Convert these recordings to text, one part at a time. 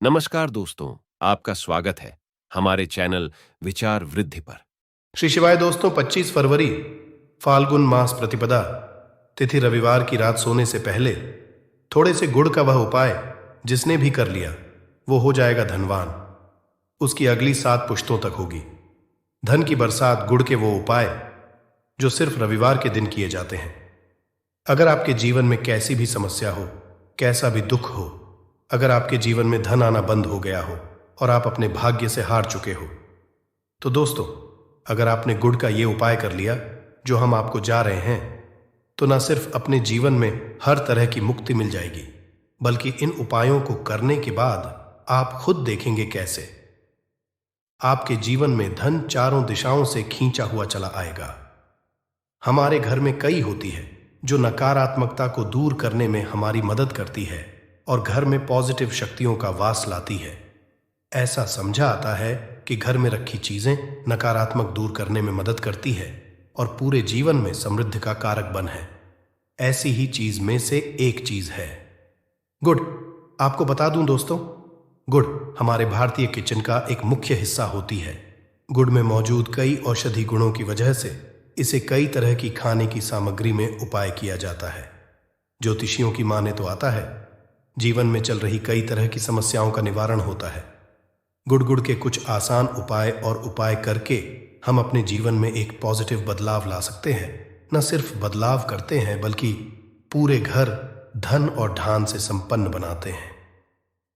नमस्कार दोस्तों, आपका स्वागत है हमारे चैनल विचार वृद्धि पर। श्री शिवाय दोस्तों, 25 फरवरी फाल्गुन मास प्रतिपदा तिथि रविवार की रात सोने से पहले थोड़े से गुड़ का वह उपाय जिसने भी कर लिया वो हो जाएगा धनवान। उसकी अगली 7 पुश्तों तक होगी धन की बरसात। गुड़ के वो उपाय जो सिर्फ रविवार के दिन किए जाते हैं। अगर आपके जीवन में कैसी भी समस्या हो, कैसा भी दुख हो, अगर आपके जीवन में धन आना बंद हो गया हो और आप अपने भाग्य से हार चुके हो, तो दोस्तों अगर आपने गुड़ का ये उपाय कर लिया जो हम आपको जा रहे हैं, तो न सिर्फ अपने जीवन में हर तरह की मुक्ति मिल जाएगी, बल्कि इन उपायों को करने के बाद आप खुद देखेंगे कैसे आपके जीवन में धन चारों दिशाओं से खींचा हुआ चला आएगा। हमारे घर में कई होती है जो नकारात्मकता को दूर करने में हमारी मदद करती है और घर में पॉजिटिव शक्तियों का वास लाती है। ऐसा समझा आता है कि घर में रखी चीजें नकारात्मक दूर करने में मदद करती है और पूरे जीवन में समृद्धि का कारक बन है। ऐसी ही चीज में से एक चीज है गुड़। आपको बता दूं दोस्तों, गुड़ हमारे भारतीय किचन का एक मुख्य हिस्सा होती है। गुड़ में मौजूद कई औषधि गुणों की वजह से इसे कई तरह की खाने की सामग्री में उपाय किया जाता है। ज्योतिषियों की माने तो आता है जीवन में चल रही कई तरह की समस्याओं का निवारण होता है। गुड़ के कुछ आसान उपाय और उपाय करके हम अपने जीवन में एक पॉजिटिव बदलाव ला सकते हैं। न सिर्फ बदलाव करते हैं बल्कि पूरे घर धन और ढान से संपन्न बनाते हैं।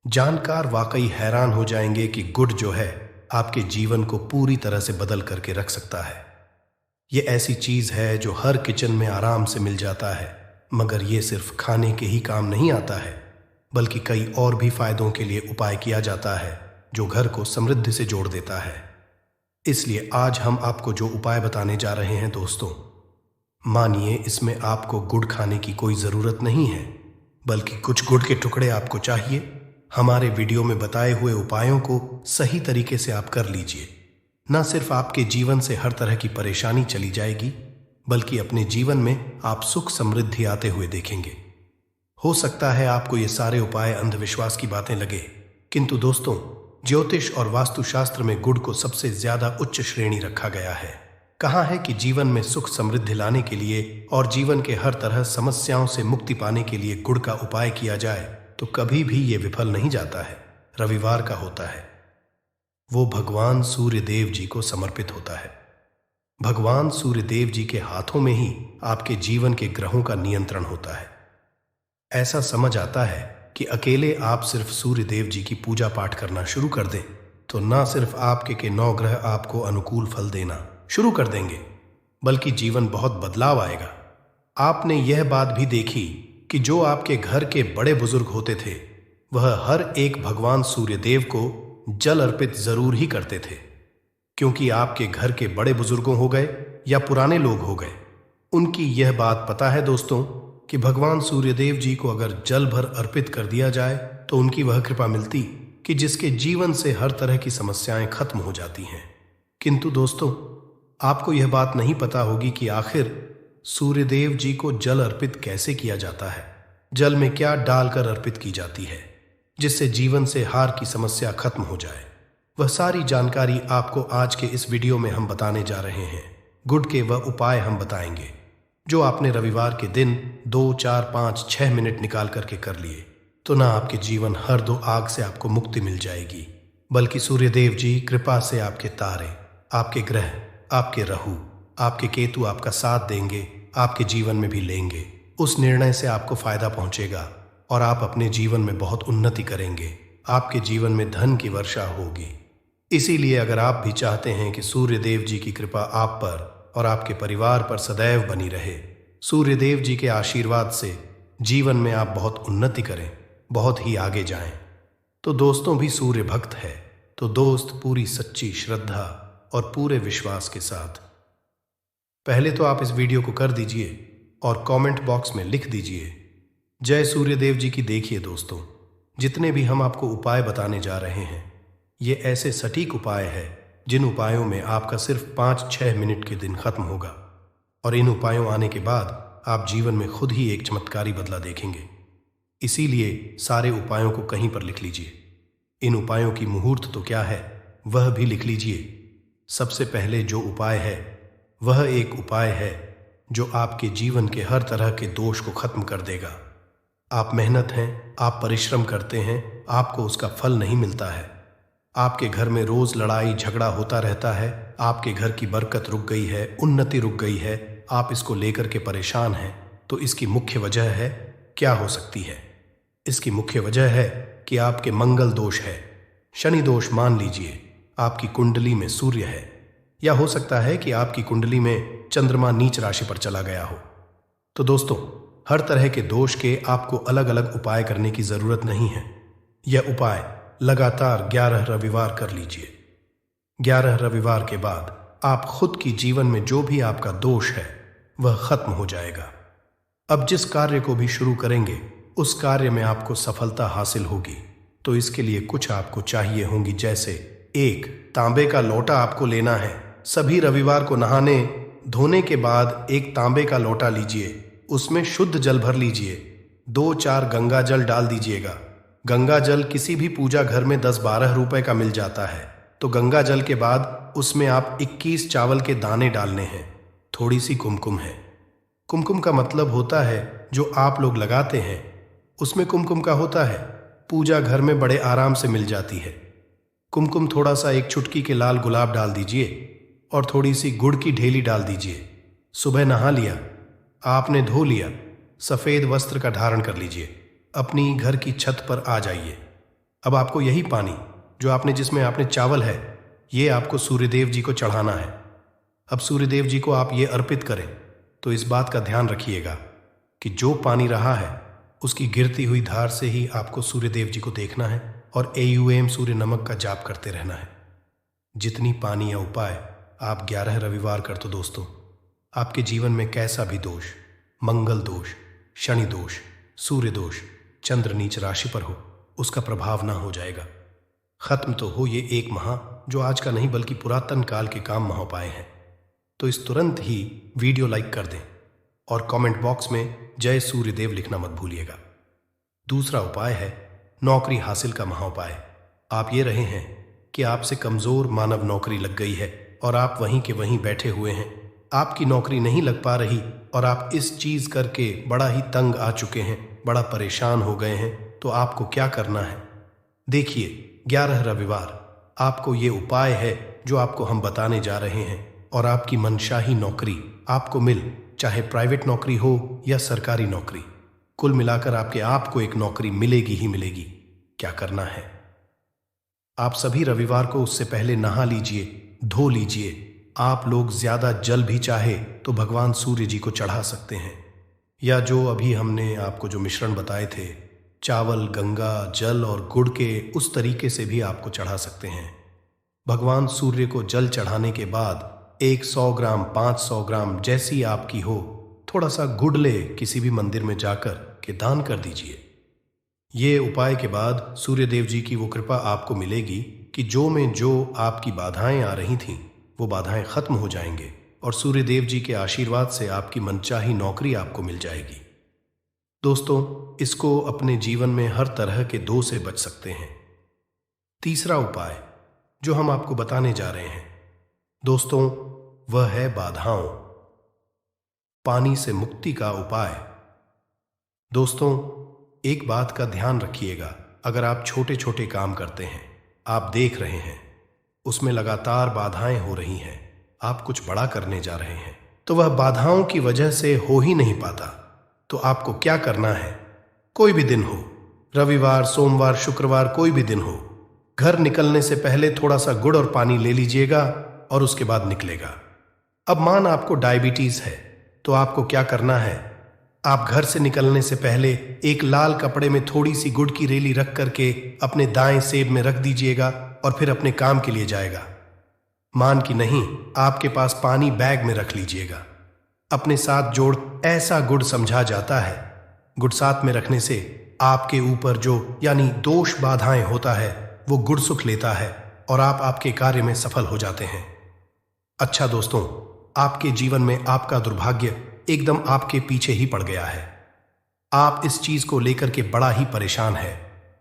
जानकार वाकई हैरान हो जाएंगे कि गुड़ जो है आपके जीवन को पूरी तरह से बदल करके रख सकता है। ये ऐसी चीज है जो हर किचन में आराम से मिल जाता है, मगर ये सिर्फ खाने के ही काम नहीं आता है, बल्कि कई और भी फायदों के लिए उपाय किया जाता है जो घर को समृद्धि से जोड़ देता है। इसलिए आज हम आपको जो उपाय बताने जा रहे हैं दोस्तों, मानिए इसमें आपको गुड़ खाने की कोई ज़रूरत नहीं है, बल्कि कुछ गुड़ के टुकड़े आपको चाहिए। हमारे वीडियो में बताए हुए उपायों को सही तरीके से आप कर लीजिए। न सिर्फ आपके जीवन से हर तरह की परेशानी चली जाएगी, बल्कि अपने जीवन में आप सुख समृद्धि आते हुए देखेंगे। हो सकता है आपको ये सारे उपाय अंधविश्वास की बातें लगे, किंतु दोस्तों ज्योतिष और वास्तुशास्त्र में गुड़ को सबसे ज्यादा उच्च श्रेणी रखा गया है। कहा है कि जीवन में सुख समृद्धि लाने के लिए और जीवन के हर तरह समस्याओं से मुक्ति पाने के लिए गुड़ का उपाय किया जाए तो कभी भी ये विफल नहीं जाता है। रविवार का होता है, वो भगवान सूर्य देव जी को समर्पित होता है। भगवान सूर्य देव जी के हाथों में ही आपके जीवन के ग्रहों का नियंत्रण होता है। ऐसा समझ आता है कि अकेले आप सिर्फ सूर्य देव जी की पूजा पाठ करना शुरू कर दें तो ना सिर्फ आपके के 9 ग्रह आपको अनुकूल फल देना शुरू कर देंगे, बल्कि जीवन बहुत बदलाव आएगा। आपने यह बात भी देखी कि जो आपके घर के बड़े बुजुर्ग होते थे वह हर एक भगवान सूर्य देव को जल अर्पित जरूर ही करते थे, क्योंकि आपके घर के बड़े बुजुर्गों हो गए या पुराने लोग हो गए, उनकी यह बात पता है दोस्तों कि भगवान सूर्यदेव जी को अगर जल भर अर्पित कर दिया जाए तो उनकी वह कृपा मिलती कि जिसके जीवन से हर तरह की समस्याएं खत्म हो जाती हैं। किंतु दोस्तों आपको यह बात नहीं पता होगी कि आखिर सूर्यदेव जी को जल अर्पित कैसे किया जाता है, जल में क्या डालकर अर्पित की जाती है जिससे जीवन से हार की समस्या खत्म हो जाए। वह सारी जानकारी आपको आज के इस वीडियो में हम बताने जा रहे हैं। गुड़ के वह उपाय हम बताएंगे जो आपने रविवार के दिन 2, 4, 5, 6 मिनट निकाल करके कर लिए तो ना आपके जीवन हर 2 आग से आपको मुक्ति मिल जाएगी, बल्कि सूर्यदेव जी कृपा से आपके तारे, आपके ग्रह, आपके राहु, आपके केतु आपका साथ देंगे, आपके जीवन में भी लेंगे। उस निर्णय से आपको फायदा पहुंचेगा और आप अपने जीवन में बहुत उन्नति करेंगे। आपके जीवन में धन की वर्षा होगी। इसीलिए अगर आप भी चाहते हैं कि सूर्यदेव जी की कृपा आप पर और आपके परिवार पर सदैव बनी रहे, सूर्यदेव जी के आशीर्वाद से जीवन में आप बहुत उन्नति करें, बहुत ही आगे जाएं, तो दोस्तों भी सूर्य भक्त है तो दोस्त पूरी सच्ची श्रद्धा और पूरे विश्वास के साथ पहले तो आप इस वीडियो को कर दीजिए और कमेंट बॉक्स में लिख दीजिए जय सूर्यदेव जी की। देखिए दोस्तों, जितने भी हम आपको उपाय बताने जा रहे हैं ये ऐसे सटीक उपाय है जिन उपायों में आपका सिर्फ 5-6 मिनट के दिन खत्म होगा और इन उपायों आने के बाद आप जीवन में खुद ही एक चमत्कारी बदला देखेंगे। इसीलिए सारे उपायों को कहीं पर लिख लीजिए। इन उपायों की मुहूर्त तो क्या है, वह भी लिख लीजिए। सबसे पहले जो उपाय है वह एक उपाय है जो आपके जीवन के हर तरह के दोष को खत्म कर देगा। आप मेहनत हैं, आप परिश्रम करते हैं, आपको उसका फल नहीं मिलता है। आपके घर में रोज लड़ाई झगड़ा होता रहता है, आपके घर की बरकत रुक गई है, उन्नति रुक गई है, आप इसको लेकर के परेशान हैं। तो इसकी मुख्य वजह है, क्या हो सकती है? इसकी मुख्य वजह है कि आपके मंगल दोष है, शनि दोष मान लीजिए। आपकी कुंडली में सूर्य है, या हो सकता है कि आपकी कुंडली में चंद्रमा नीच राशि पर चला गया हो। तो दोस्तों, हर तरह के दोष के आपको अलग अलग उपाय करने की जरूरत नहीं है। यह उपाय लगातार 11 रविवार कर लीजिए। 11 रविवार के बाद आप खुद की जीवन में जो भी आपका दोष है वह खत्म हो जाएगा। अब जिस कार्य को भी शुरू करेंगे उस कार्य में आपको सफलता हासिल होगी। तो इसके लिए कुछ आपको चाहिए होंगी, जैसे एक तांबे का लोटा आपको लेना है। सभी रविवार को नहाने धोने के बाद एक तांबे का लोटा लीजिए, उसमें शुद्ध जल भर लीजिए। 2-4 गंगा जल डाल दीजिएगा। गंगा जल किसी भी पूजा घर में 10-12 रुपए का मिल जाता है। तो गंगा जल के बाद उसमें आप 21 चावल के दाने डालने हैं। थोड़ी सी कुमकुम है। कुमकुम का मतलब होता है जो आप लोग लगाते हैं, उसमें कुमकुम का होता है, पूजा घर में बड़े आराम से मिल जाती है। कुमकुम थोड़ा सा एक चुटकी के लाल गुलाब डाल दीजिए और थोड़ी सी गुड़ की ढेली डाल दीजिए। सुबह नहा लिया, आपने धो लिया, सफेद वस्त्र का धारण कर लीजिए, अपनी घर की छत पर आ जाइए। अब आपको यही पानी जो आपने जिसमें आपने चावल है, ये आपको सूर्यदेव जी को चढ़ाना है। अब सूर्यदेव जी को आप ये अर्पित करें तो इस बात का ध्यान रखिएगा कि जो पानी रहा है उसकी गिरती हुई धार से ही आपको सूर्यदेव जी को देखना है और AUM सूर्य नमक का जाप करते रहना है। जितनी पानी या उपाय आप 11 रविवार कर, तो दोस्तों आपके जीवन में कैसा भी दोष, मंगल दोष, शनि दोष, सूर्य दोष, चंद्र नीच राशि पर हो, उसका प्रभाव ना हो जाएगा। खत्म तो हो ये एक माह जो आज का नहीं बल्कि पुरातन काल के काम महाउपाय हैं। तो इस तुरंत ही वीडियो लाइक कर दें और कमेंट बॉक्स में जय सूर्यदेव लिखना मत भूलिएगा। दूसरा उपाय है नौकरी हासिल का महाउपाय। आप ये रहे हैं कि आपसे कमजोर मानव नौकरी लग गई है और आप वहीं के वहीं बैठे हुए हैं। आपकी नौकरी नहीं लग पा रही और आप इस चीज करके बड़ा ही तंग आ चुके हैं, बड़ा परेशान हो गए हैं। तो आपको क्या करना है? देखिए, 11 रविवार आपको ये उपाय है जो आपको हम बताने जा रहे हैं और आपकी मनशाही नौकरी आपको मिल, चाहे प्राइवेट नौकरी हो या सरकारी नौकरी, कुल मिलाकर आपके आप को एक नौकरी मिलेगी ही मिलेगी। क्या करना है? आप सभी रविवार को उससे पहले नहा लीजिए, धो लीजिए। आप लोग ज्यादा जल भी चाहे तो भगवान सूर्य जी को चढ़ा सकते हैं, या जो अभी हमने आपको जो मिश्रण बताए थे, चावल, गंगा जल और गुड़ के, उस तरीके से भी आपको चढ़ा सकते हैं। भगवान सूर्य को जल चढ़ाने के बाद 100 ग्राम, 500 ग्राम जैसी आपकी हो, थोड़ा सा गुड़ ले किसी भी मंदिर में जाकर के दान कर दीजिए। ये उपाय के बाद सूर्यदेव जी की वो कृपा आपको मिलेगी कि जो में जो आपकी बाधाएं आ रही थीं वो बाधाएं खत्म हो जाएंगे और सूर्यदेव जी के आशीर्वाद से आपकी मनचाही नौकरी आपको मिल जाएगी। दोस्तों, इसको अपने जीवन में हर तरह के दो से बच सकते हैं। तीसरा उपाय जो हम आपको बताने जा रहे हैं दोस्तों, वह है बाधाओं, पानी से मुक्ति का उपाय। दोस्तों, एक बात का ध्यान रखिएगा, अगर आप छोटे छोटे काम करते हैं, आप देख रहे हैं उसमें लगातार बाधाएं हो रही हैं, आप कुछ बड़ा करने जा रहे हैं तो वह बाधाओं की वजह से हो ही नहीं पाता, तो आपको क्या करना है? कोई भी दिन हो, रविवार, सोमवार, शुक्रवार, कोई भी दिन हो, घर निकलने से पहले थोड़ा सा गुड़ और पानी ले लीजिएगा और उसके बाद निकलेगा। अब मान आपको डायबिटीज है तो आपको क्या करना है? आप घर से निकलने से पहले एक लाल कपड़े में थोड़ी सी गुड़ की रेली रख करके अपने दाएं सेब में रख दीजिएगा और फिर अपने काम के लिए जाएगा। मान कि नहीं, आपके पास पानी बैग में रख लीजिएगा। अपने साथ जोड़ ऐसा गुड़ समझा जाता है, गुड़ साथ में रखने से आपके ऊपर जो यानी दोष बाधाएं होता है वो गुड़ सुख लेता है और आप आपके कार्य में सफल हो जाते हैं। अच्छा दोस्तों, आपके जीवन में आपका दुर्भाग्य एकदम आपके पीछे ही पड़ गया है। आप इस चीज को लेकर के बड़ा ही परेशान है,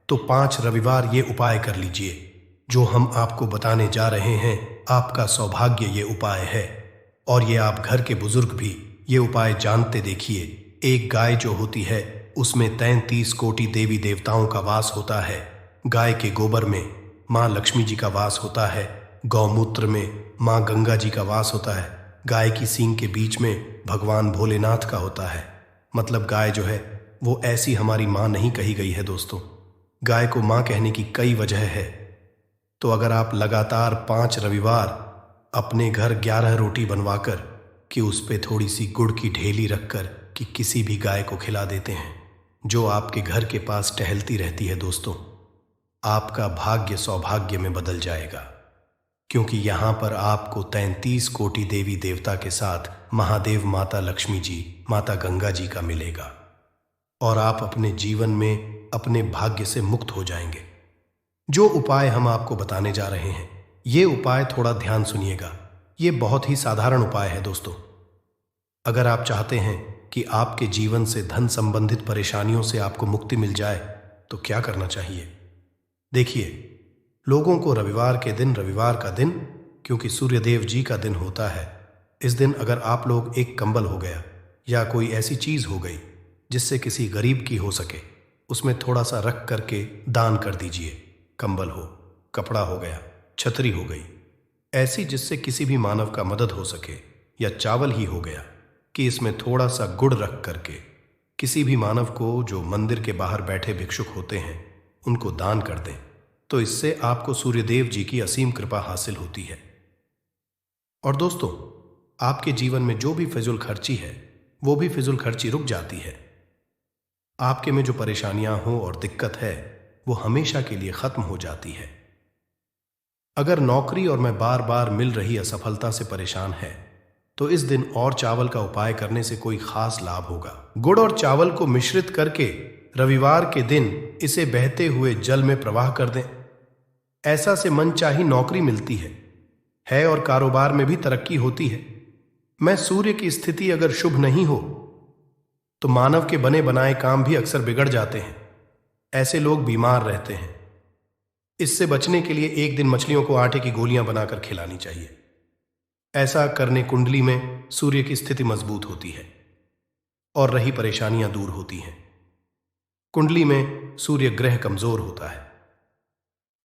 तो 5 रविवार ये उपाय कर लीजिए। जो हम आपको बताने जा रहे हैं, आपका सौभाग्य ये उपाय है, और ये आप घर के बुजुर्ग भी ये उपाय जानते देखिए। एक गाय जो होती है उसमें 33 कोटि देवी देवताओं का वास होता है। गाय के गोबर में माँ लक्ष्मी जी का वास होता है, गौमूत्र में माँ गंगा जी का वास होता है, गाय की सींग के बीच में भगवान भोलेनाथ का होता है। मतलब गाय जो है वो ऐसी हमारी माँ नहीं कही गई है दोस्तों। गाय को माँ कहने की कई वजह है। तो अगर आप लगातार 5 रविवार अपने घर 11 रोटी बनवाकर कि उस पे थोड़ी सी गुड़ की ढेली रखकर कि किसी भी गाय को खिला देते हैं जो आपके घर के पास टहलती रहती है दोस्तों, आपका भाग्य सौभाग्य में बदल जाएगा। क्योंकि यहाँ पर आपको 33 कोटि देवी देवता के साथ महादेव माता लक्ष्मी जी, माता गंगा जी का मिलेगा, और आप अपने जीवन में अपने भाग्य से मुक्त हो जाएंगे। जो उपाय हम आपको बताने जा रहे हैं, ये उपाय थोड़ा ध्यान सुनिएगा। ये बहुत ही साधारण उपाय है दोस्तों। अगर आप चाहते हैं कि आपके जीवन से धन संबंधित परेशानियों से आपको मुक्ति मिल जाए तो क्या करना चाहिए? देखिए, लोगों को रविवार के दिन, रविवार का दिन क्योंकि सूर्यदेव जी का दिन होता है, इस दिन अगर आप लोग एक कंबल हो गया या कोई ऐसी चीज हो गई जिससे किसी गरीब की हो सके, उसमें थोड़ा सा रख करके दान कर दीजिए। कंबल हो, कपड़ा हो गया, छतरी हो गई, ऐसी जिससे किसी भी मानव का मदद हो सके, या चावल ही हो गया कि इसमें थोड़ा सा गुड़ रख करके किसी भी मानव को जो मंदिर के बाहर बैठे भिक्षुक होते हैं उनको दान कर दें, तो इससे आपको सूर्यदेव जी की असीम कृपा हासिल होती है। और दोस्तों, आपके जीवन में जो भी फिजूल खर्ची है वो भी फिजूल खर्ची रुक जाती है। आपके में जो परेशानियां हो और दिक्कत है वो हमेशा के लिए खत्म हो जाती है। अगर नौकरी और में बार बार मिल रही असफलता से परेशान है तो इस दिन और चावल का उपाय करने से कोई खास लाभ होगा। गुड़ और चावल को मिश्रित करके रविवार के दिन इसे बहते हुए जल में प्रवाह कर दें। ऐसा से मनचाही नौकरी मिलती है और कारोबार में भी तरक्की होती है। मैं सूर्य की स्थिति अगर शुभ नहीं हो तो मानव के बने बनाए काम भी अक्सर बिगड़ जाते हैं। ऐसे लोग बीमार रहते हैं। इससे बचने के लिए एक दिन मछलियों को आटे की गोलियां बनाकर खिलानी चाहिए। ऐसा करने कुंडली में सूर्य की स्थिति मजबूत होती है और रही परेशानियां दूर होती हैं। कुंडली में सूर्य ग्रह कमजोर होता है,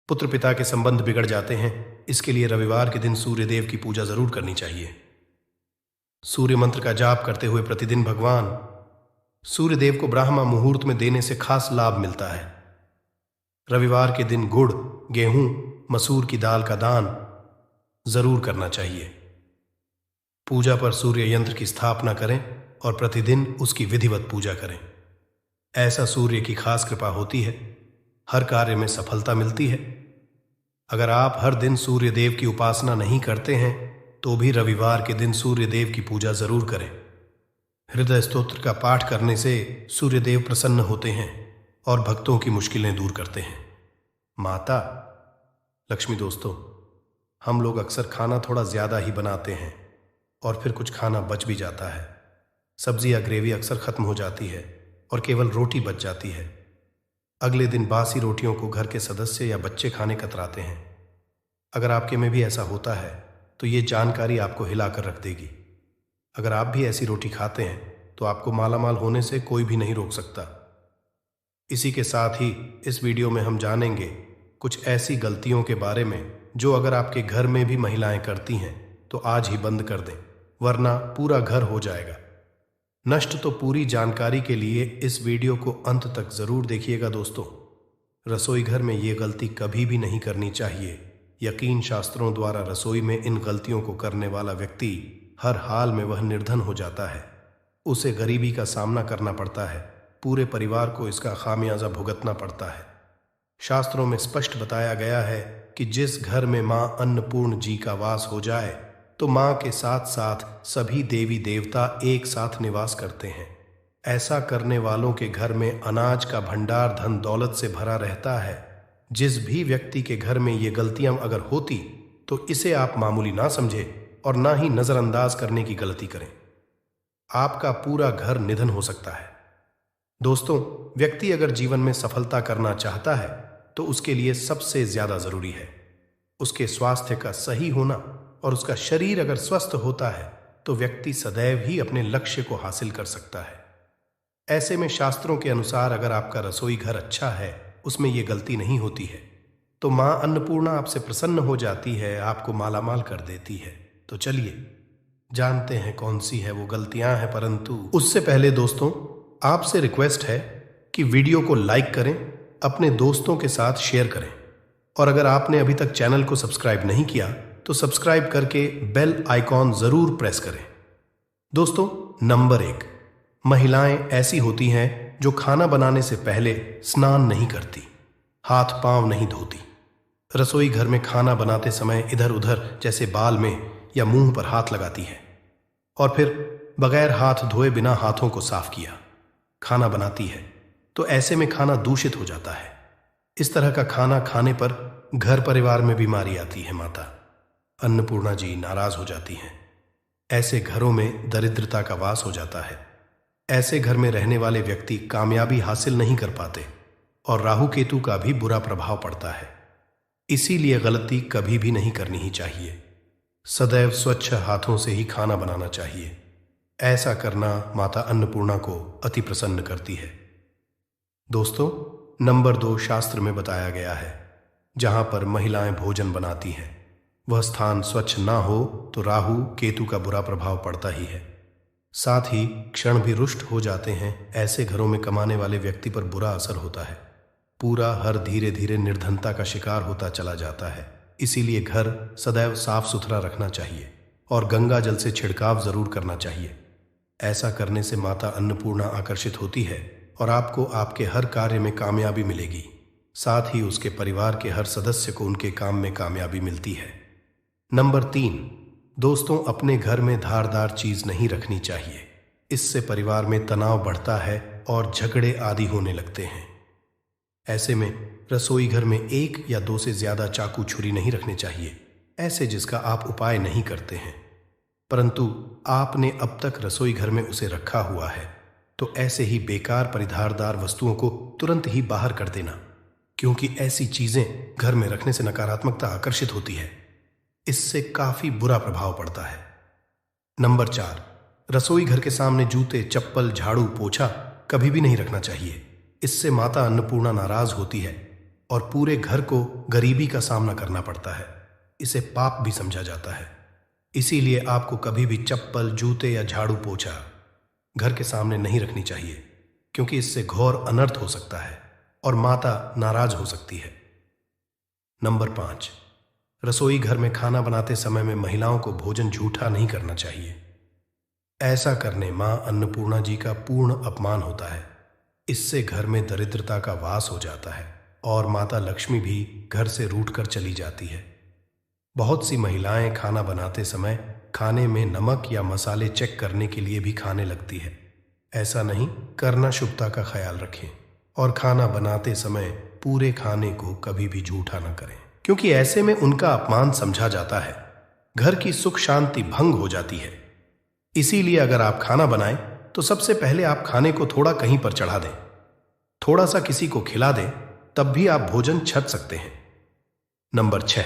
पुत्र पिता के संबंध बिगड़ जाते हैं। इसके लिए रविवार के दिन सूर्य देव की पूजा जरूर करनी चाहिए। सूर्य मंत्र का जाप करते हुए प्रतिदिन भगवान सूर्य देव को ब्राह्मा मुहूर्त में देने से खास लाभ मिलता है। रविवार के दिन गुड़, गेहूं, मसूर की दाल का दान जरूर करना चाहिए। पूजा पर सूर्य यंत्र की स्थापना करें और प्रतिदिन उसकी विधिवत पूजा करें। ऐसा सूर्य की खास कृपा होती है, हर कार्य में सफलता मिलती है। अगर आप हर दिन सूर्य देव की उपासना नहीं करते हैं तो भी रविवार के दिन सूर्य देव की पूजा जरूर करें। हृदय स्तोत्र का पाठ करने से सूर्य देव प्रसन्न होते हैं और भक्तों की मुश्किलें दूर करते हैं। माता लक्ष्मी दोस्तों, हम लोग अक्सर खाना थोड़ा ज्यादा ही बनाते हैं और फिर कुछ खाना बच भी जाता है। सब्जी या ग्रेवी अक्सर खत्म हो जाती है और केवल रोटी बच जाती है। अगले दिन बासी रोटियों को घर के सदस्य या बच्चे खाने कतराते हैं। अगर आपके में भी ऐसा होता है तो ये जानकारी आपको हिलाकर रख देगी। अगर आप भी ऐसी रोटी खाते हैं तो आपको मालामाल होने से कोई भी नहीं रोक सकता। इसी के साथ ही इस वीडियो में हम जानेंगे कुछ ऐसी गलतियों के बारे में जो अगर आपके घर में भी महिलाएं करती हैं तो आज ही बंद कर दें, वरना पूरा घर हो जाएगा नष्ट। तो पूरी जानकारी के लिए इस वीडियो को अंत तक जरूर देखिएगा दोस्तों। रसोई घर में ये गलती कभी भी नहीं करनी चाहिए। यकीन शास्त्रों द्वारा रसोई में इन गलतियों को करने वाला व्यक्ति हर हाल में वह निर्धन हो जाता है, उसे गरीबी का सामना करना पड़ता है, पूरे परिवार को इसका खामियाजा भुगतना पड़ता है। शास्त्रों में स्पष्ट बताया गया है कि जिस घर में मां अन्नपूर्ण जी का वास हो जाए तो मां के साथ साथ सभी देवी देवता एक साथ निवास करते हैं। ऐसा करने वालों के घर में अनाज का भंडार धन दौलत से भरा रहता है। जिस भी व्यक्ति के घर में ये गलतियां अगर होती तो इसे आप मामूली ना समझे और ना ही नजरअंदाज करने की गलती करें। आपका पूरा घर निधन हो सकता है। दोस्तों, व्यक्ति अगर जीवन में सफलता करना चाहता है तो उसके लिए सबसे ज्यादा जरूरी है उसके स्वास्थ्य का सही होना। और उसका शरीर अगर स्वस्थ होता है तो व्यक्ति सदैव ही अपने लक्ष्य को हासिल कर सकता है। ऐसे में शास्त्रों के अनुसार अगर आपका रसोई घर अच्छा है, उसमें यह गलती नहीं होती है, तो मां अन्नपूर्णा आपसे प्रसन्न हो जाती है, आपको मालामाल कर देती है। तो चलिए जानते हैं कौन सी है वो गलतियां हैं। परंतु उससे पहले दोस्तों, आपसे रिक्वेस्ट है कि वीडियो को लाइक करें, अपने दोस्तों के साथ शेयर करें, और अगर आपने अभी तक चैनल को सब्सक्राइब नहीं किया तो सब्सक्राइब करके बेल आइकॉन जरूर प्रेस करें। दोस्तों, नंबर 1, महिलाएं ऐसी होती हैं जो खाना बनाने से पहले स्नान नहीं करती, हाथ पांव नहीं धोती। रसोई घर में खाना बनाते समय इधर उधर जैसे बाल में या मुंह पर हाथ लगाती है और फिर बगैर हाथ धोए बिना हाथों को साफ किया खाना बनाती है, तो ऐसे में खाना दूषित हो जाता है। इस तरह का खाना खाने पर घर परिवार में बीमारी आती है। माता अन्नपूर्णा जी नाराज हो जाती हैं। ऐसे घरों में दरिद्रता का वास हो जाता है। ऐसे घर में रहने वाले व्यक्ति कामयाबी हासिल नहीं कर पाते और राहु केतु का भी बुरा प्रभाव पड़ता है। इसीलिए गलती कभी भी नहीं करनी ही चाहिए। सदैव स्वच्छ हाथों से ही खाना बनाना चाहिए। ऐसा करना माता अन्नपूर्णा को अति प्रसन्न करती है। दोस्तों, नंबर 2 शास्त्र में बताया गया है, जहां पर महिलाएं भोजन बनाती हैं वह स्थान स्वच्छ ना हो तो राहु केतु का बुरा प्रभाव पड़ता ही है। साथ ही क्षण भी रुष्ट हो जाते हैं। ऐसे घरों में कमाने वाले व्यक्ति पर बुरा असर होता है। पूरा हर धीरे धीरे निर्धनता का शिकार होता चला जाता है। इसीलिए घर सदैव साफ सुथरा रखना चाहिए और गंगा जल से छिड़काव जरूर करना चाहिए। ऐसा करने से माता अन्नपूर्णा आकर्षित होती है और आपको आपके हर कार्य में कामयाबी मिलेगी। साथ ही उसके परिवार के हर सदस्य को उनके काम में कामयाबी मिलती है। नंबर 3, दोस्तों, अपने घर में धारदार चीज नहीं रखनी चाहिए। इससे परिवार में तनाव बढ़ता है और झगड़े आदि होने लगते हैं। ऐसे में रसोई घर में 1 या 2 से ज्यादा चाकू छुरी नहीं रखने चाहिए, ऐसे जिसका आप उपाय नहीं करते हैं, परंतु आपने अब तक रसोई घर में उसे रखा हुआ है, तो ऐसे ही बेकार परिधारदार वस्तुओं को तुरंत ही बाहर कर देना, क्योंकि ऐसी चीजें घर में रखने से नकारात्मकता आकर्षित होती है। इससे काफी बुरा प्रभाव पड़ता है। नंबर 4, रसोई घर के सामने जूते, चप्पल, झाड़ू, पोछा कभी भी नहीं रखना चाहिए। इससे माता अन्नपूर्णा नाराज होती है और पूरे घर को गरीबी का सामना करना पड़ता है। इसे पाप भी समझा जाता है। इसीलिए आपको कभी भी चप्पल, जूते या झाड़ू, पोछा घर के सामने नहीं रखनी चाहिए, क्योंकि इससे घोर अनर्थ हो सकता है और माता नाराज हो सकती है। नंबर 5, रसोई घर में खाना बनाते समय में महिलाओं को भोजन झूठा नहीं करना चाहिए। ऐसा करने मां अन्नपूर्णा जी का पूर्ण अपमान होता है। इससे घर में दरिद्रता का वास हो जाता है और माता लक्ष्मी भी घर से रूठकर चली जाती है। बहुत सी महिलाएं खाना बनाते समय खाने में नमक या मसाले चेक करने के लिए भी खाने लगती है। ऐसा नहीं करना, शुभता का ख्याल रखें और खाना बनाते समय पूरे खाने को कभी भी झूठा न करें, क्योंकि ऐसे में उनका अपमान समझा जाता है। घर की सुख शांति भंग हो जाती है। इसीलिए अगर आप खाना बनाएं तो सबसे पहले आप खाने को थोड़ा कहीं पर चढ़ा दें, थोड़ा सा किसी को खिला दें, तब भी आप भोजन छक सकते हैं। नंबर 6,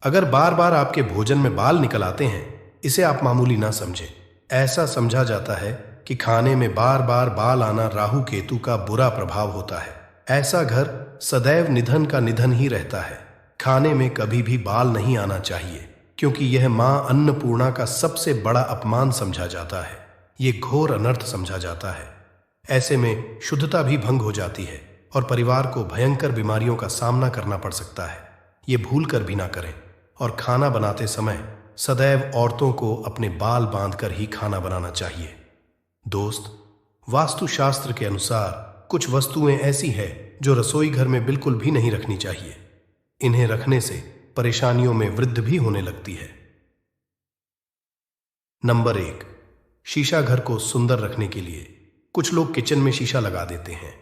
अगर बार बार आपके भोजन में बाल निकल आते हैं, इसे आप मामूली ना समझें। ऐसा समझा जाता है कि खाने में बार बार बाल आना राहु केतु का बुरा प्रभाव होता है। ऐसा घर सदैव निधन का निधन ही रहता है। खाने में कभी भी बाल नहीं आना चाहिए, क्योंकि यह मां अन्नपूर्णा का सबसे बड़ा अपमान समझा जाता है। ये घोर अनर्थ समझा जाता है। ऐसे में शुद्धता भी भंग हो जाती है और परिवार को भयंकर बीमारियों का सामना करना पड़ सकता है। ये भूल कर भी ना करें और खाना बनाते समय सदैव औरतों को अपने बाल बांधकर ही खाना बनाना चाहिए। दोस्त, वास्तुशास्त्र के अनुसार कुछ वस्तुएं ऐसी हैं जो रसोई घर में बिल्कुल भी नहीं रखनी चाहिए। इन्हें रखने से परेशानियों में वृद्धि भी होने लगती है। नंबर 1, शीशा घर को सुंदर रखने के लिए कुछ लोग किचन में शीशा लगा देते हैं,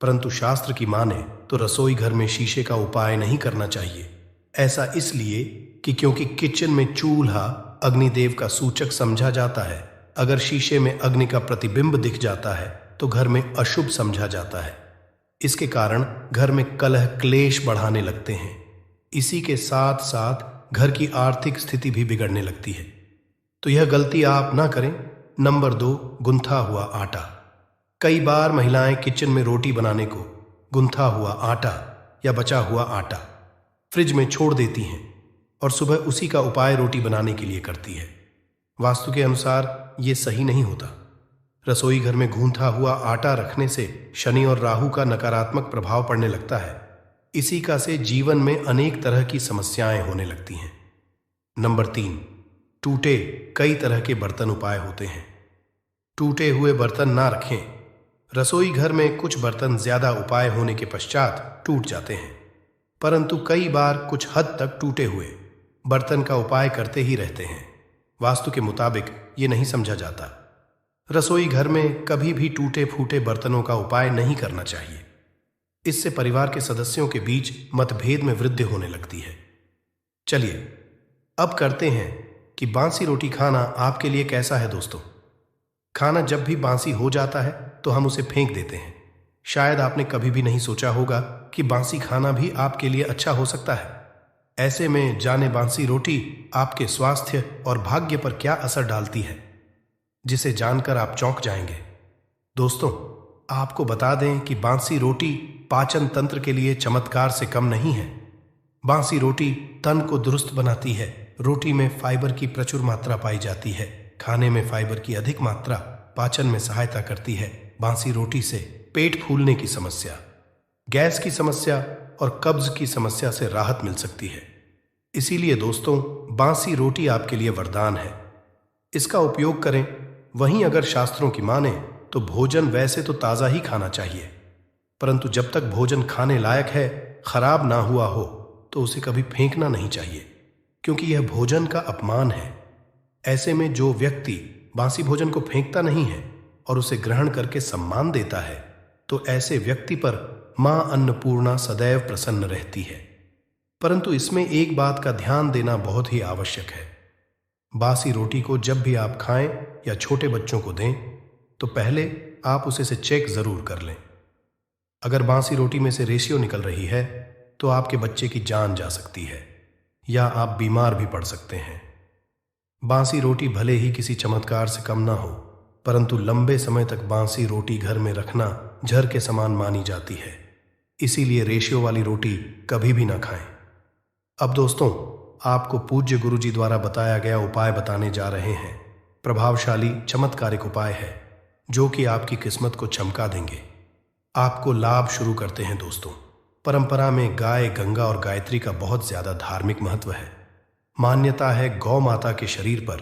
परंतु शास्त्र की माने तो रसोई घर में शीशे का उपाय नहीं करना चाहिए। ऐसा इसलिए कि क्योंकि किचन में चूल्हा अग्निदेव का सूचक समझा जाता है। अगर शीशे में अग्नि का प्रतिबिंब दिख जाता है तो घर में अशुभ समझा जाता है। इसके कारण घर में कलह क्लेश बढ़ाने लगते हैं। इसी के साथ साथ घर की आर्थिक स्थिति भी बिगड़ने लगती है। तो यह गलती आप ना करें। नंबर 2, गुंथा हुआ आटा। कई बार महिलाएं किचन में रोटी बनाने को गुंथा हुआ आटा या बचा हुआ आटा फ्रिज में छोड़ देती हैं और सुबह उसी का उपाय रोटी बनाने के लिए करती है। वास्तु के अनुसार ये सही नहीं होता। रसोई घर में गूंथा हुआ आटा रखने से शनि और राहु का नकारात्मक प्रभाव पड़ने लगता है। इसी का से जीवन में अनेक तरह की समस्याएं होने लगती हैं। नंबर 3, टूटे कई तरह के बर्तन उपाय होते हैं। टूटे हुए बर्तन ना रखें। रसोई घर में कुछ बर्तन ज्यादा उपाय होने के पश्चात टूट जाते हैं, परंतु कई बार कुछ हद तक टूटे हुए बर्तन का उपाय करते ही रहते हैं। वास्तु के मुताबिक ये नहीं समझा जाता। रसोई घर में कभी भी टूटे फूटे बर्तनों का उपाय नहीं करना चाहिए। इससे परिवार के सदस्यों के बीच मतभेद में वृद्धि होने लगती है। चलिए अब करते हैं कि बासी रोटी खाना आपके लिए कैसा है दोस्तों। खाना जब भी बासी हो जाता है तो हम उसे फेंक देते हैं। शायद आपने कभी भी नहीं सोचा होगा कि बासी खाना भी आपके लिए अच्छा हो सकता है। ऐसे में जाने बासी रोटी आपके स्वास्थ्य और भाग्य पर क्या असर डालती है, जिसे जानकर आप चौंक जाएंगे। दोस्तों, आपको बता दें कि बासी रोटी पाचन तंत्र के लिए चमत्कार से कम नहीं है। बासी रोटी तन को दुरुस्त बनाती है। रोटी में फाइबर की प्रचुर मात्रा पाई जाती है। खाने में फाइबर की अधिक मात्रा पाचन में सहायता करती है। बासी रोटी से पेट फूलने की समस्या, गैस की समस्या और कब्ज की समस्या से राहत मिल सकती है। इसीलिए दोस्तों, बासी रोटी आपके लिए वरदान है। इसका उपयोग करें। वहीं अगर शास्त्रों की माने तो भोजन वैसे तो ताज़ा ही खाना चाहिए, परंतु जब तक भोजन खाने लायक है, खराब ना हुआ हो, तो उसे कभी फेंकना नहीं चाहिए, क्योंकि यह भोजन का अपमान है। ऐसे में जो व्यक्ति बासी भोजन को फेंकता नहीं है और उसे ग्रहण करके सम्मान देता है, तो ऐसे व्यक्ति पर मां अन्नपूर्णा सदैव प्रसन्न रहती है। परंतु इसमें एक बात का ध्यान देना बहुत ही आवश्यक है। बासी रोटी को जब भी आप खाएं या छोटे बच्चों को दें, तो पहले आप उसे से चेक जरूर कर लें। अगर बासी रोटी में से रेशियो निकल रही है तो आपके बच्चे की जान जा सकती है या आप बीमार भी पड़ सकते हैं। बासी रोटी भले ही किसी चमत्कार से कम ना हो, परंतु लंबे समय तक बासी रोटी घर में रखना जहर के समान मानी जाती है। इसीलिए रेशियो वाली रोटी कभी भी ना खाएं। अब दोस्तों, आपको पूज्य गुरुजी द्वारा बताया गया उपाय बताने जा रहे हैं। प्रभावशाली चमत्कारिक उपाय है जो कि आपकी किस्मत को चमका देंगे। आपको लाभ शुरू करते हैं दोस्तों। परंपरा में गाय, गंगा और गायत्री का बहुत ज्यादा धार्मिक महत्व है। मान्यता है गौ माता के शरीर पर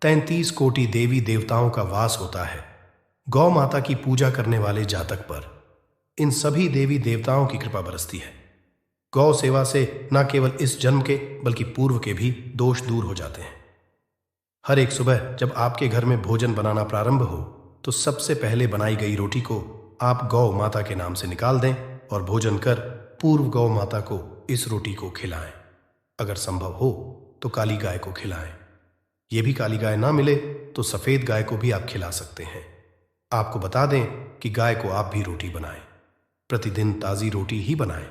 33 कोटि देवी देवताओं का वास होता है। गौ माता की पूजा करने वाले जातक पर इन सभी देवी देवताओं की कृपा बरसती है। गौ सेवा से न केवल इस जन्म के बल्कि पूर्व के भी दोष दूर हो जाते हैं। हर एक सुबह जब आपके घर में भोजन बनाना प्रारंभ हो, तो सबसे पहले बनाई गई रोटी को आप गौ माता के नाम से निकाल दें और भोजन कर पूर्व गौ माता को इस रोटी को खिलाएं। अगर संभव हो तो काली गाय को खिलाएं। ये भी काली गाय ना मिले तो सफेद गाय को भी आप खिला सकते हैं। आपको बता दें कि गाय को आप भी रोटी बनाएं। प्रतिदिन ताज़ी रोटी ही बनाएं।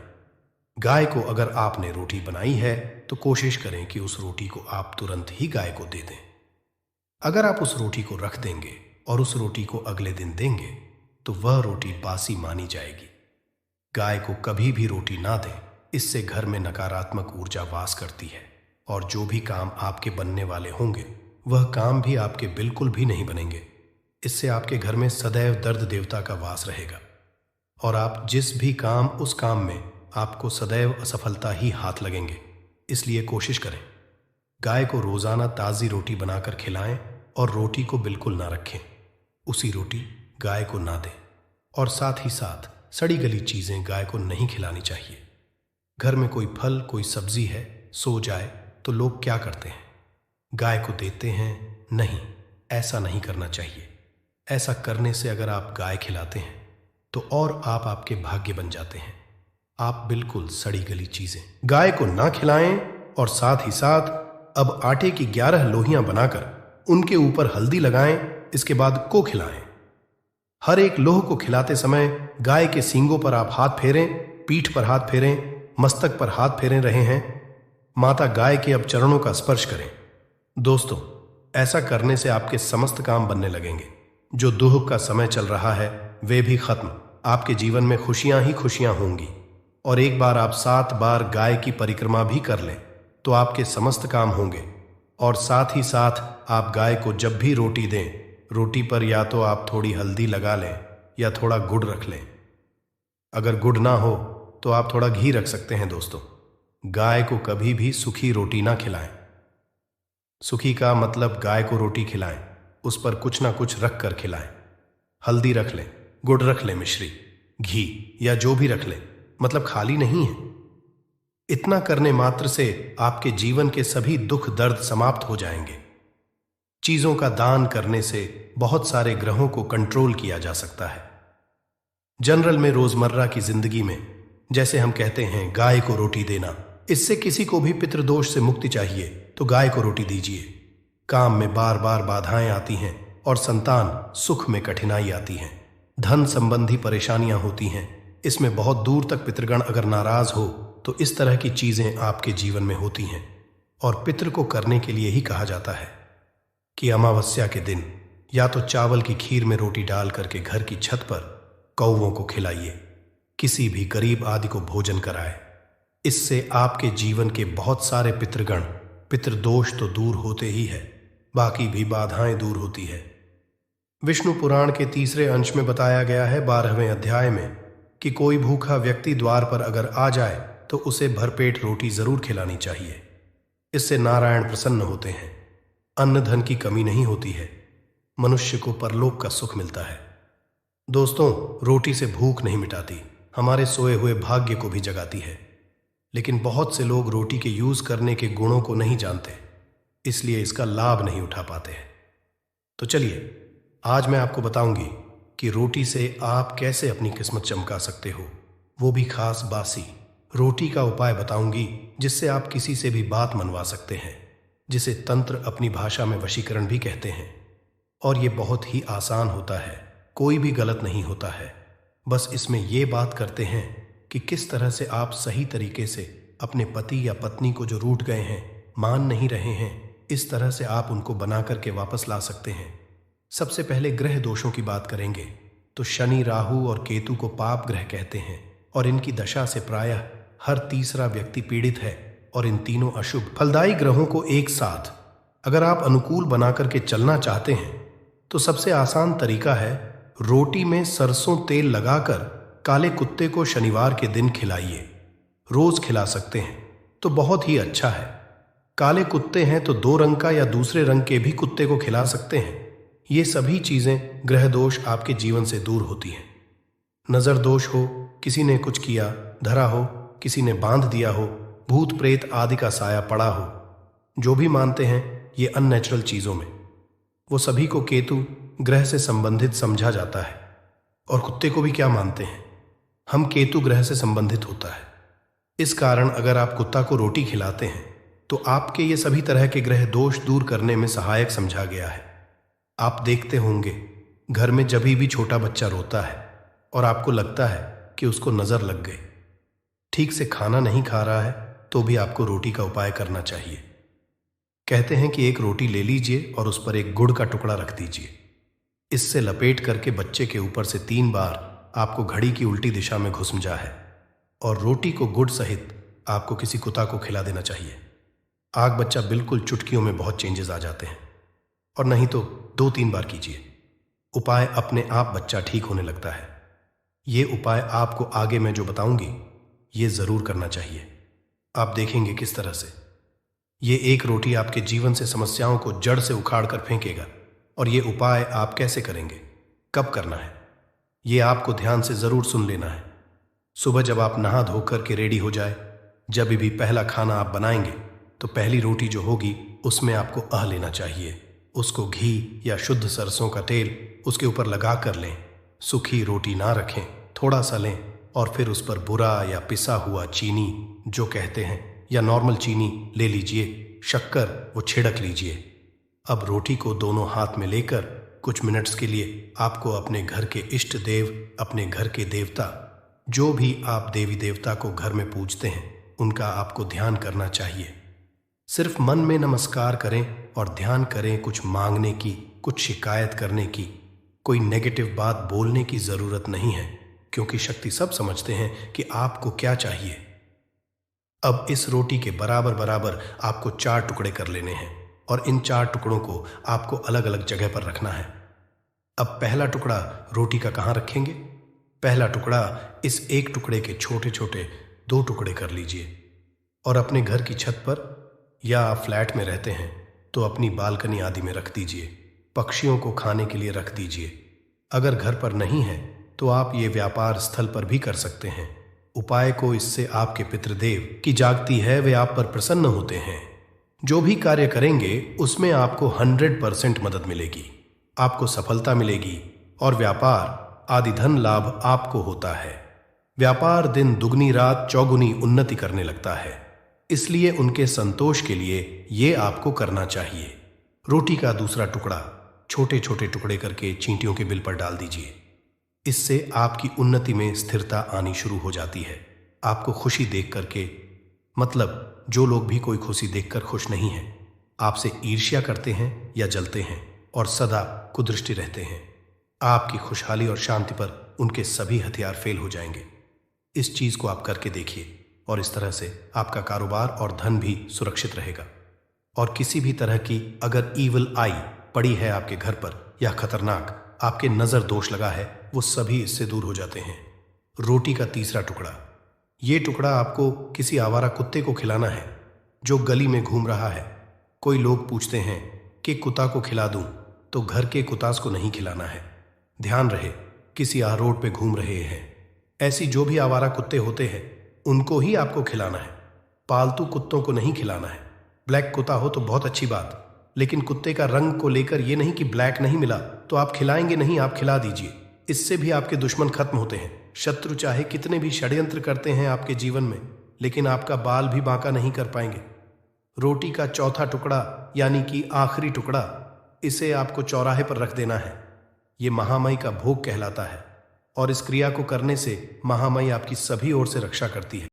गाय को अगर आपने रोटी बनाई है तो कोशिश करें कि उस रोटी को आप तुरंत ही गाय को दे दें। अगर आप उस रोटी को रख देंगे और उस रोटी को अगले दिन देंगे तो वह रोटी बासी मानी जाएगी। गाय को कभी भी रोटी ना दें। इससे घर में नकारात्मक ऊर्जा वास करती है और जो भी काम आपके बनने वाले होंगे वह काम भी आपके बिल्कुल भी नहीं बनेंगे। इससे आपके घर में सदैव दर्द देवता का वास रहेगा और आप जिस भी काम उस काम में आपको सदैव असफलता ही हाथ लगेंगे। इसलिए कोशिश करें गाय को रोजाना ताज़ी रोटी बनाकर खिलाएं और रोटी को बिल्कुल ना रखें। उसी रोटी गाय को ना दें और साथ ही साथ सड़ी गली चीजें गाय को नहीं खिलानी चाहिए। घर में कोई फल, कोई सब्जी है, सो जाए तो लोग क्या करते हैं, गाय को देते हैं। नहीं, ऐसा नहीं करना चाहिए। ऐसा करने से अगर आप गाय खिलाते हैं तो और आप आपके भाग्य बन जाते हैं। आप बिल्कुल सड़ी गली चीजें गाय को ना खिलाएं और साथ ही साथ अब आटे की 11 लोहियां बनाकर उनके ऊपर हल्दी लगाएं। इसके बाद को खिलाएं। हर एक लोह को खिलाते समय गाय के सींगों पर आप हाथ फेरें, पीठ पर हाथ फेरें, मस्तक पर हाथ फेरे रहे हैं। माता गाय के अब चरणों का स्पर्श करें। दोस्तों, ऐसा करने से आपके समस्त काम बनने लगेंगे। जो दुख का समय चल रहा है वे भी खत्म। आपके जीवन में खुशियां ही खुशियां होंगी। और एक बार आप 7 बार गाय की परिक्रमा भी कर लें तो आपके समस्त काम होंगे। और साथ ही साथ आप गाय को जब भी रोटी दें, रोटी पर या तो आप थोड़ी हल्दी लगा लें या थोड़ा गुड़ रख लें। अगर गुड़ ना हो तो आप थोड़ा घी रख सकते हैं। दोस्तों, गाय को कभी भी सूखी रोटी ना खिलाएं। सूखी का मतलब गाय को रोटी खिलाएं, उस पर कुछ ना कुछ रख कर खिलाएं। हल्दी रख लें, गुड़ रख लें, मिश्री, घी या जो भी रख लें, मतलब खाली नहीं है। इतना करने मात्र से आपके जीवन के सभी दुख दर्द समाप्त हो जाएंगे। चीजों का दान करने से बहुत सारे ग्रहों को कंट्रोल किया जा सकता है। जनरल में रोजमर्रा की जिंदगी में जैसे हम कहते हैं गाय को रोटी देना, इससे किसी को भी पितृदोष से मुक्ति चाहिए तो गाय को रोटी दीजिए। काम में बार बार बाधाएं आती हैं और संतान सुख में कठिनाई आती है, धन संबंधी परेशानियां होती हैं, इसमें बहुत दूर तक पितृगण अगर नाराज हो तो इस तरह की चीजें आपके जीवन में होती हैं। और पितृ को करने के लिए ही कहा जाता है कि अमावस्या के दिन या तो चावल की खीर में रोटी डाल करके घर की छत पर कौवों को खिलाइए, किसी भी गरीब आदि को भोजन कराए। इससे आपके जीवन के बहुत सारे पितृगण, पितृदोष तो दूर होते ही है, बाकी भी बाधाएं दूर होती है। विष्णु पुराण के 3रे अंश में बताया गया है 12वें अध्याय में कि कोई भूखा व्यक्ति द्वार पर अगर आ जाए तो उसे भरपेट रोटी जरूर खिलानी चाहिए। इससे नारायण प्रसन्न होते हैं, अन्न धन की कमी नहीं होती है, मनुष्य को परलोक का सुख मिलता है। दोस्तों, रोटी से भूख नहीं मिटाती, हमारे सोए हुए भाग्य को भी जगाती है। लेकिन बहुत से लोग रोटी के यूज करने के गुणों को नहीं जानते, इसलिए इसका लाभ नहीं उठा पाते हैं। तो चलिए, आज मैं आपको बताऊंगी कि रोटी से आप कैसे अपनी किस्मत चमका सकते हो, वो भी खास बासी। रोटी का उपाय बताऊंगी जिससे आप किसी से भी बात मनवा सकते हैं, जिसे तंत्र अपनी भाषा में वशीकरण भी कहते हैं। और ये बहुत ही आसान होता है, कोई भी गलत नहीं होता है। बस इसमें ये बात करते हैं कि किस तरह से आप सही तरीके से अपने पति या पत्नी को जो रूठ गए हैं, मान नहीं रहे हैं, इस तरह से आप उनको बना करके वापस ला सकते हैं। सबसे पहले ग्रह दोषों की बात करेंगे तो शनि, राहु और केतु को पाप ग्रह कहते हैं और इनकी दशा से प्रायः हर तीसरा व्यक्ति पीड़ित है। और इन तीनों अशुभ फलदायी ग्रहों को एक साथ अगर आप अनुकूल बना करके चलना चाहते हैं तो सबसे आसान तरीका है रोटी में सरसों तेल लगाकर काले कुत्ते को शनिवार के दिन खिलाइए। रोज खिला सकते हैं तो बहुत ही अच्छा है। काले कुत्ते हैं तो 2 रंग का या दूसरे रंग के भी कुत्ते को खिला सकते हैं। ये सभी चीजें ग्रह दोष आपके जीवन से दूर होती हैं। नजर दोष हो, किसी ने कुछ किया, धरा हो, किसी ने बांध दिया हो, भूत प्रेत आदि का साया पड़ा हो, जो भी मानते हैं ये अननेचुरल चीजों में, वो सभी को केतु ग्रह से संबंधित समझा जाता है। और कुत्ते को भी क्या मानते हैं, हम केतु ग्रह से संबंधित होता है। इस कारण अगर आप कुत्ता को रोटी खिलाते हैं तो आपके ये सभी तरह के ग्रह दोष दूर करने में सहायक समझा गया है। आप देखते होंगे घर में जब भी छोटा बच्चा रोता है और आपको लगता है कि उसको नजर लग गई, ठीक से खाना नहीं खा रहा है, तो भी आपको रोटी का उपाय करना चाहिए। कहते हैं कि एक रोटी ले लीजिए और उस पर एक गुड़ का टुकड़ा रख दीजिए। इससे लपेट करके बच्चे के ऊपर से 3 बार आपको घड़ी की उल्टी दिशा में घुसमजा है और रोटी को गुड़ सहित आपको किसी कुत्ता को खिला देना चाहिए। आग बच्चा बिल्कुल चुटकियों में बहुत चेंजेस आ जाते हैं। और नहीं तो 2-3 बार कीजिए, उपाय अपने आप बच्चा ठीक होने लगता है। ये उपाय आपको आगे मैं जो बताऊंगी ये जरूर करना चाहिए। आप देखेंगे किस तरह से ये एक रोटी आपके जीवन से समस्याओं को जड़ से उखाड़ कर फेंकेगा। और ये उपाय आप कैसे करेंगे, कब करना है, ये आपको ध्यान से जरूर सुन लेना है। सुबह जब आप नहा धो कर के रेडी हो जाए, जब भी पहला खाना आप बनाएंगे तो पहली रोटी जो होगी उसमें आपको आह लेना चाहिए। उसको घी या शुद्ध सरसों का तेल उसके ऊपर लगा कर लें। सूखी रोटी ना रखें, थोड़ा सा लें और फिर उस पर बुरा या पिसा हुआ चीनी जो कहते हैं या नॉर्मल चीनी ले लीजिए, शक्कर वो छिड़क लीजिए। अब रोटी को दोनों हाथ में लेकर कुछ मिनट्स के लिए आपको अपने घर के इष्ट देव, अपने घर के देवता, जो भी आप देवी देवता को घर में पूजते हैं, उनका आपको ध्यान करना चाहिए। सिर्फ मन में नमस्कार करें और ध्यान करें। कुछ मांगने की, कुछ शिकायत करने की, कोई नेगेटिव बात बोलने की जरूरत नहीं है, क्योंकि शक्ति सब समझते हैं कि आपको क्या चाहिए। अब इस रोटी के बराबर बराबर आपको 4 टुकड़े कर लेने हैं और इन 4 टुकड़ों को आपको अलग अलग जगह पर रखना है। अब पहला टुकड़ा रोटी का कहाँ रखेंगे? पहला टुकड़ा इस एक टुकड़े के छोटे छोटे 2 टुकड़े कर लीजिए और अपने घर की छत पर, या आप फ्लैट में रहते हैं तो अपनी बालकनी आदि में रख दीजिए। पक्षियों को खाने के लिए रख दीजिए। अगर घर पर नहीं है तो आप ये व्यापार स्थल पर भी कर सकते हैं। उपाय को इससे आपके पितृदेव की जागती है, वे आप पर प्रसन्न होते हैं। जो भी कार्य करेंगे उसमें आपको 100% मदद मिलेगी, आपको सफलता मिलेगी और व्यापार आदि धन लाभ आपको होता है। व्यापार दिन दुगनी रात चौगुनी उन्नति करने लगता है, इसलिए उनके संतोष के लिए ये आपको करना चाहिए। रोटी का दूसरा टुकड़ा छोटे छोटे टुकड़े करके चींटियों के बिल पर डाल दीजिए। इससे आपकी उन्नति में स्थिरता आनी शुरू हो जाती है। आपको खुशी देख करके, मतलब जो लोग भी कोई खुशी देखकर खुश नहीं हैं, आपसे ईर्ष्या करते हैं या जलते हैं और सदा कुदृष्टि रहते हैं, आपकी खुशहाली और शांति पर उनके सभी हथियार फेल हो जाएंगे। इस चीज को आप करके देखिए और इस तरह से आपका कारोबार और धन भी सुरक्षित रहेगा। और किसी भी तरह की अगर ईवल आई पड़ी है आपके घर पर या खतरनाक आपके नजर दोष लगा है, वो सभी इससे दूर हो जाते हैं। रोटी का तीसरा टुकड़ा, ये टुकड़ा आपको किसी आवारा कुत्ते को खिलाना है जो गली में घूम रहा है। कोई लोग पूछते हैं कि कुत्ता को खिला दूं, तो घर के कुत्तास को नहीं खिलाना है। ध्यान रहे, किसी रोड पे घूम रहे हैं, ऐसी जो भी आवारा कुत्ते होते हैं उनको ही आपको खिलाना है। पालतू कुत्तों को नहीं खिलाना है। ब्लैक कुत्ता हो तो बहुत अच्छी बात, लेकिन कुत्ते का रंग को लेकर ये नहीं कि ब्लैक नहीं मिला तो आप खिलाएंगे नहीं, आप खिला दीजिए। इससे भी आपके दुश्मन खत्म होते हैं। शत्रु चाहे कितने भी षड्यंत्र करते हैं आपके जीवन में, लेकिन आपका बाल भी बांका नहीं कर पाएंगे। रोटी का चौथा टुकड़ा यानी कि आखिरी टुकड़ा, इसे आपको चौराहे पर रख देना है। ये महामाई का भोग कहलाता है और इस क्रिया को करने से महामाई आपकी सभी ओर से रक्षा करती है।